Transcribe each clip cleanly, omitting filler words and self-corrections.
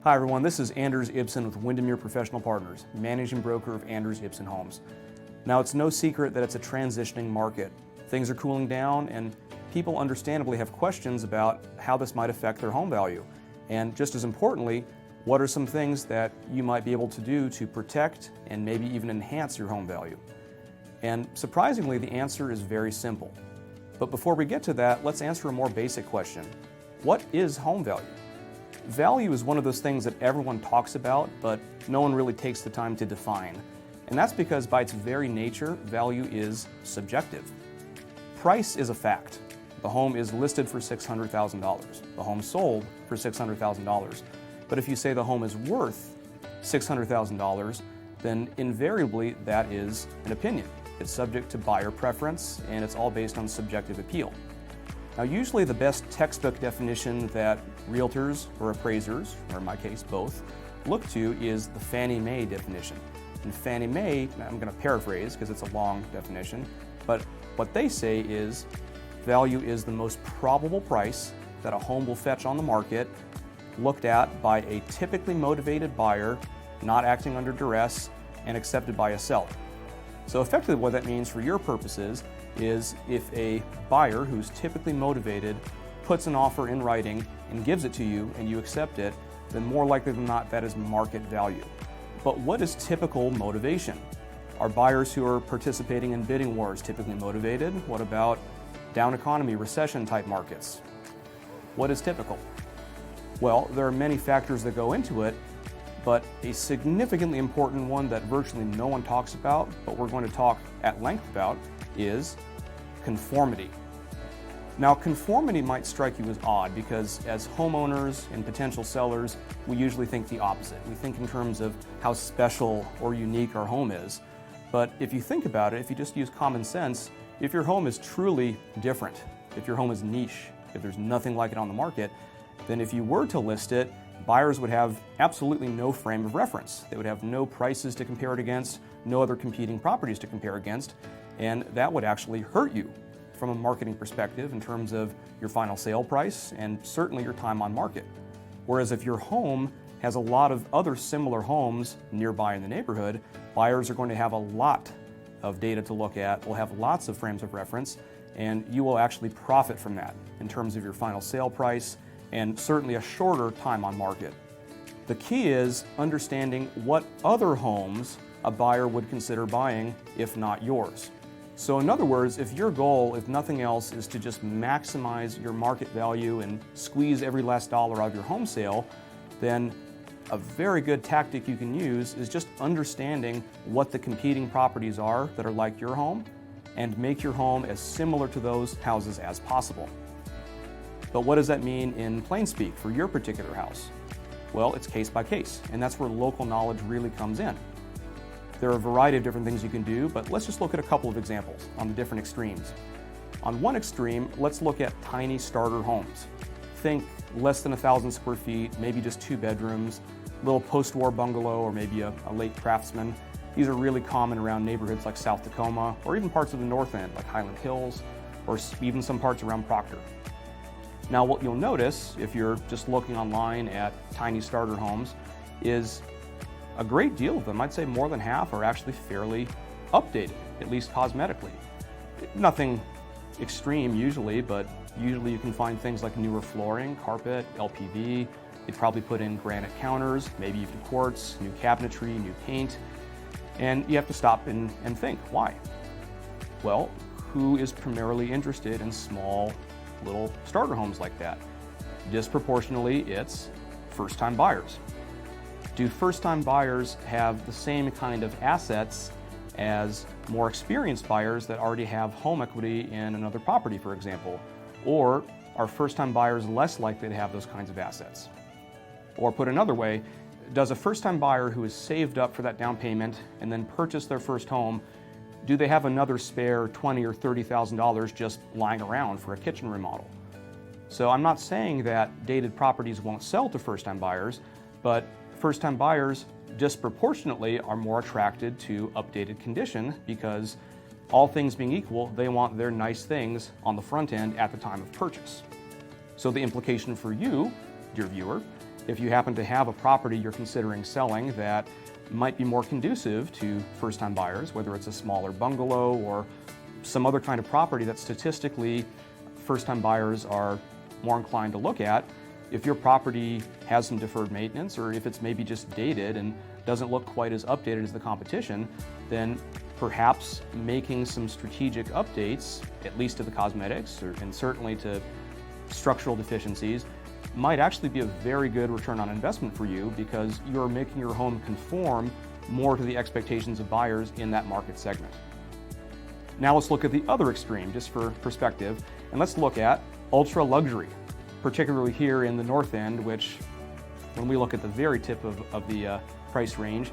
Hi everyone, this is Anders Ibsen with Windermere Professional Partners, managing broker of Anders Ibsen Homes. Now, it's no secret that it's a transitioning market. Things are cooling down and people understandably have questions about how this might affect their home value. And just as importantly, what are some things that you might be able to do to protect and maybe even enhance your home value? And surprisingly, the answer is very simple. But before we get to that, let's answer a more basic question. What is home value? Value is one of those things that everyone talks about, but no one really takes the time to define. And that's because by its very nature, value is subjective. Price is a fact. The home is listed for $600,000. The home sold for $600,000. But if you say the home is worth $600,000, then invariably that is an opinion. It's subject to buyer preference, and it's all based on subjective appeal. Now, usually the best textbook definition that realtors or appraisers, or in my case both, look to is the Fannie Mae definition. And Fannie Mae, I'm going to paraphrase because it's a long definition, but what they say is value is the most probable price that a home will fetch on the market, looked at by a typically motivated buyer, not acting under duress, and accepted by a seller. So effectively what that means for your purposes is if a buyer who's typically motivated puts an offer in writing and gives it to you and you accept it, then more likely than not that is market value. But what is typical motivation? Are buyers who are participating in bidding wars typically motivated? What about down economy, recession type markets? What is typical? Well, there are many factors that go into it, but a significantly important one that virtually no one talks about, but we're going to talk at length about, is conformity. Now, conformity might strike you as odd because as homeowners and potential sellers, we usually think the opposite. We think in terms of how special or unique our home is. But if you think about it, if you just use common sense, if your home is truly different, if your home is niche, if there's nothing like it on the market, then if you were to list it, buyers would have absolutely no frame of reference. They would have no prices to compare it against, no other competing properties to compare against, and that would actually hurt you from a marketing perspective in terms of your final sale price and certainly your time on market. Whereas if your home has a lot of other similar homes nearby in the neighborhood, buyers are going to have a lot of data to look at, will have lots of frames of reference, and you will actually profit from that in terms of your final sale price and certainly a shorter time on market. The key is understanding what other homes a buyer would consider buying if not yours. So in other words, if your goal, if nothing else, is to just maximize your market value and squeeze every last dollar out of your home sale, then a very good tactic you can use is just understanding what the competing properties are that are like your home and make your home as similar to those houses as possible. But what does that mean in plain speak for your particular house? Well, it's case by case, and that's where local knowledge really comes in. There are a variety of different things you can do, but let's just look at a couple of examples on the different extremes. On one extreme, let's look at tiny starter homes. Think less than 1,000 square feet, maybe just 2 bedrooms, little post-war bungalow or maybe a late craftsman. These are really common around neighborhoods like South Tacoma or even parts of the North End like Highland Hills or even some parts around Proctor. Now, what you'll notice if you're just looking online at tiny starter homes is a great deal of them, I'd say more than half, are actually fairly updated, at least cosmetically. Nothing extreme usually, but usually you can find things like newer flooring, carpet, LPV. You'd probably put in granite counters, maybe even quartz, new cabinetry, new paint. And you have to stop and think, why? Well, who is primarily interested in small little starter homes like that? Disproportionately, it's first-time buyers. Do first-time buyers have the same kind of assets as more experienced buyers that already have home equity in another property, for example? Or are first-time buyers less likely to have those kinds of assets? Or put another way, does a first-time buyer who has saved up for that down payment and then purchased their first home, do they have another spare $20,000 or $30,000 just lying around for a kitchen remodel? So I'm not saying that dated properties won't sell to first-time buyers, but first-time buyers disproportionately are more attracted to updated condition because all things being equal, they want their nice things on the front end at the time of purchase. So the implication for you, dear viewer, if you happen to have a property you're considering selling that might be more conducive to first-time buyers, whether it's a smaller bungalow or some other kind of property that statistically first-time buyers are more inclined to look at. If your property has some deferred maintenance, or if it's maybe just dated and doesn't look quite as updated as the competition, then perhaps making some strategic updates, at least to the cosmetics and certainly to structural deficiencies, might actually be a very good return on investment for you, because you're making your home conform more to the expectations of buyers in that market segment. Now let's look at the other extreme, just for perspective, and let's look at ultra luxury, particularly here in the North End, which, when we look at the very tip of the price range,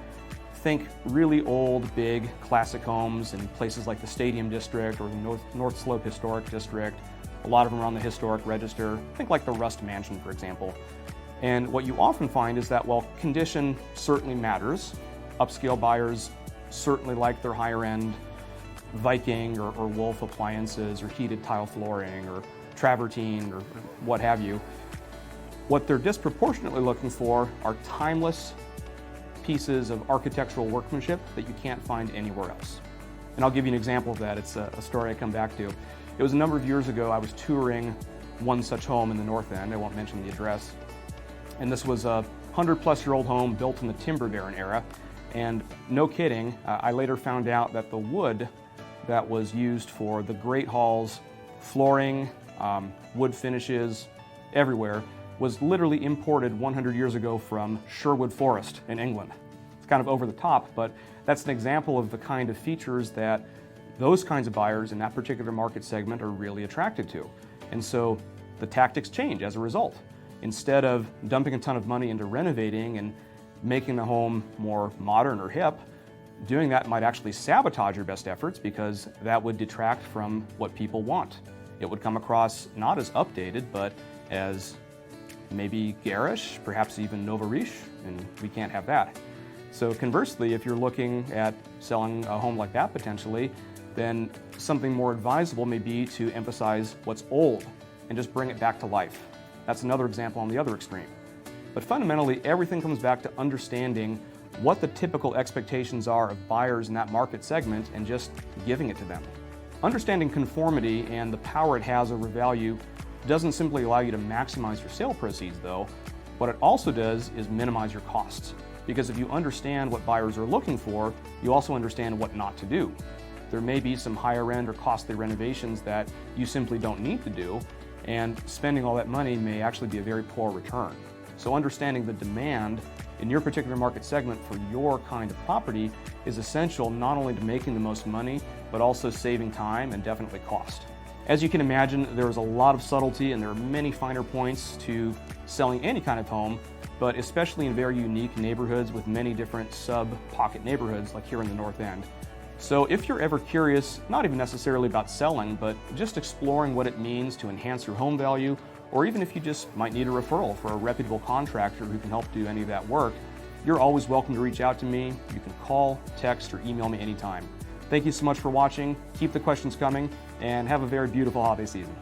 think really old, big, classic homes in places like the Stadium District or the North Slope Historic District. A lot of them are on the historic register. Think like the Rust Mansion, for example. And what you often find is that while condition certainly matters, upscale buyers certainly like their higher end Viking or Wolf appliances or heated tile flooring or travertine or what have you. What they're disproportionately looking for are timeless pieces of architectural workmanship that you can't find anywhere else. And I'll give you an example of that. It's a story I come back to. It was a number of years ago. I was touring one such home in the North End. I won't mention the address. And this was a 100-plus-year-old home built in the Timber Baron era. And no kidding, I later found out that the wood that was used for the Great Hall's flooring, wood finishes, everywhere, was literally imported 100 years ago from Sherwood Forest in England. It's kind of over the top, but that's an example of the kind of features that those kinds of buyers in that particular market segment are really attracted to. And so the tactics change as a result. Instead of dumping a ton of money into renovating and making the home more modern or hip, doing that might actually sabotage your best efforts, because that would detract from what people want. It would come across not as updated, but as maybe garish, perhaps even nouveau riche, and we can't have that. So conversely, if you're looking at selling a home like that potentially, then something more advisable may be to emphasize what's old and just bring it back to life. That's another example on the other extreme. But fundamentally, everything comes back to understanding what the typical expectations are of buyers in that market segment and just giving it to them. Understanding conformity and the power it has over value doesn't simply allow you to maximize your sale proceeds, though. What it also does is minimize your costs. Because if you understand what buyers are looking for, you also understand what not to do. There may be some higher end or costly renovations that you simply don't need to do, and spending all that money may actually be a very poor return. So understanding the demand in your particular market segment for your kind of property is essential, not only to making the most money, but also saving time and definitely cost. As you can imagine, there is a lot of subtlety and there are many finer points to selling any kind of home, but especially in very unique neighborhoods with many different sub-pocket neighborhoods like here in the North End. So if you're ever curious, not even necessarily about selling, but just exploring what it means to enhance your home value, or even if you just might need a referral for a reputable contractor who can help do any of that work, you're always welcome to reach out to me. You can call, text, or email me anytime. Thank you so much for watching. Keep the questions coming, and have a very beautiful holiday season.